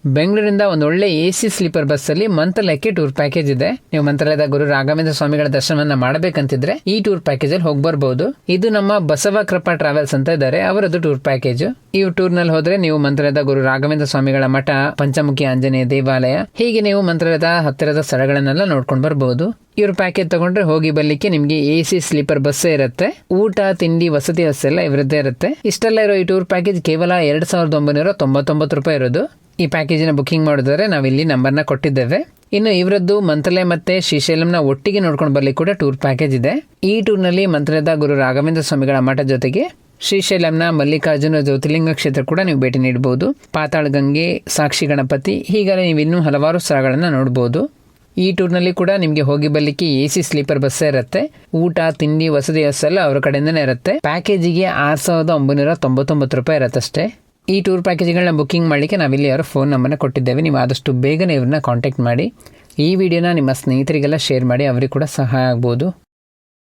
ಬೆಂಗಳೂರಿಂದ ಒಂದು ಒಳ್ಳೆ AC ಸ್ಲೀಪರ್ ಬಸ್ ಅಲ್ಲಿ ಮಂತ್ರಾಲಯಕ್ಕೆ ಟೂರ್ ಪ್ಯಾಕೇಜ್ ಇದೆ. ನೀವು ಮಂತ್ರಾಲಯದ ಗುರು ರಾಘವೇಂದ್ರ ಸ್ವಾಮಿಗಳ ದರ್ಶನವನ್ನ ಮಾಡಬೇಕಂತಿದ್ರೆ ಈ ಟೂರ್ ಪ್ಯಾಕೇಜ್ ಅಲ್ಲಿ ಹೋಗಿ ಬರ್ಬಹುದು. ಇದು ನಮ್ಮ ಬಸವ ಕೃಪಾ ಟ್ರಾವೆಲ್ಸ್ ಅಂತ ಇದ್ದಾರೆ, ಅವರದ್ದು ಟೂರ್ ಪ್ಯಾಕೇಜ್. ಈ ಟೂರ್ ನಲ್ಲಿ ಹೋದ್ರೆ ನೀವು ಮಂತ್ರಾಲಯದ ಗುರು ರಾಘವೇಂದ್ರ ಸ್ವಾಮಿಗಳ ಮಠ, ಪಂಚಮುಖಿ ಆಂಜನೇಯ ದೇವಾಲಯ, ಹೀಗೆ ನೀವು ಮಂತ್ರಾಲಯದ ಹತ್ತಿರದ ಸ್ಥಳಗಳನ್ನೆಲ್ಲ ನೋಡ್ಕೊಂಡು ಬರಬಹುದು. ಇವ್ರ ಪ್ಯಾಕೇಜ್ ತಗೊಂಡ್ರೆ ಹೋಗಿ ಬರ್ಲಿಕ್ಕೆ ನಿಮ್ಗೆ AC ಸ್ಲೀಪರ್ ಬಸ್ ಇರುತ್ತೆ. ಊಟ, ತಿಂಡಿ, ವಸತಿ ವ್ಯವಸ್ಥೆ ಎಲ್ಲ ಇವರದ್ದೇ ಇರುತ್ತೆ. ಇಷ್ಟೆಲ್ಲ ಇರೋ ಈ ಟೂರ್ ಪ್ಯಾಕೇಜ್ ಕೇವಲ 2999 ರೂಪಾಯಿ ಇರೋದು. ಈ ಪ್ಯಾಕೇಜಿನ ಬುಕಿಂಗ್ ಮಾಡಿದ್ರೆ ನಾವಿಲ್ಲಿ ನಂಬರ್ನ ಕೊಟ್ಟಿದ್ದೇವೆ. ಇನ್ನು ಇವರದ್ದು ಮಂತ್ರಾಲಯ ಮತ್ತೆ ಶ್ರೀಶೈಲಂನ ಒಟ್ಟಿಗೆ ನೋಡ್ಕೊಂಡು ಬರ್ಲಿಕ್ಕೆ ಕೂಡ ಟೂರ್ ಪ್ಯಾಕೇಜ್ ಇದೆ. ಈ ಟೂರ್ ನಲ್ಲಿ ಮಂತ್ರಾಲಯದ ಗುರು ರಾಘವೇಂದ್ರ ಸ್ವಾಮಿಗಳ ಮಠ ಜೊತೆಗೆ ಶ್ರೀಶೈಲಂನ ಮಲ್ಲಿಕಾರ್ಜುನ ಜ್ಯೋತಿರ್ಲಿಂಗ ಕ್ಷೇತ್ರ ಕೂಡ ನೀವು ಭೇಟಿ ನೀಡಬಹುದು. ಪಾತಾಳ ಗಂಗೆ, ಸಾಕ್ಷಿ ಗಣಪತಿ, ಹೀಗಾಗಿ ನೀವು ಇನ್ನೂ ಹಲವಾರು ಸ್ಥಳಗಳನ್ನ ನೋಡಬಹುದು. ಈ ಟೂರ್ನಲ್ಲಿ ಕೂಡ ನಿಮಗೆ ಹೋಗಿ ಬರ್ಲಿಕ್ಕೆ AC ಸ್ಲೀಪರ್ ಬಸ್ ಇರುತ್ತೆ. ಊಟ, ತಿಂಡಿ, ವಸತಿ ವ್ಯವಸ್ಥೆ ಎಲ್ಲ ಅವ್ರ ಕಡೆಯಿಂದನೇ ಇರುತ್ತೆ. ಪ್ಯಾಕೇಜಿಗೆ 6999 ರೂಪಾಯಿ ಇರುತ್ತೆ ಅಷ್ಟೇ. ಈ ಟೂರ್ ಪ್ಯಾಕೇಜ್ಗಳನ್ನ ಬುಕಿಂಗ್ ಮಾಡಲಿಕ್ಕೆ ನಾವಿಲ್ಲಿ ಅವರ ಫೋನ್ ನಂಬರ್ನ ಕೊಟ್ಟಿದ್ದೇವೆ. ನೀವು ಆದಷ್ಟು ಬೇಗನೆ ಇವ್ರನ್ನ ಕಾಂಟ್ಯಾಕ್ಟ್ ಮಾಡಿ. ಈ ವಿಡಿಯೋನ ನಿಮ್ಮ ಸ್ನೇಹಿತರಿಗೆಲ್ಲ ಶೇರ್ ಮಾಡಿ, ಅವರಿಗೆ ಕೂಡ ಸಹಾಯ ಆಗ್ಬೋದು.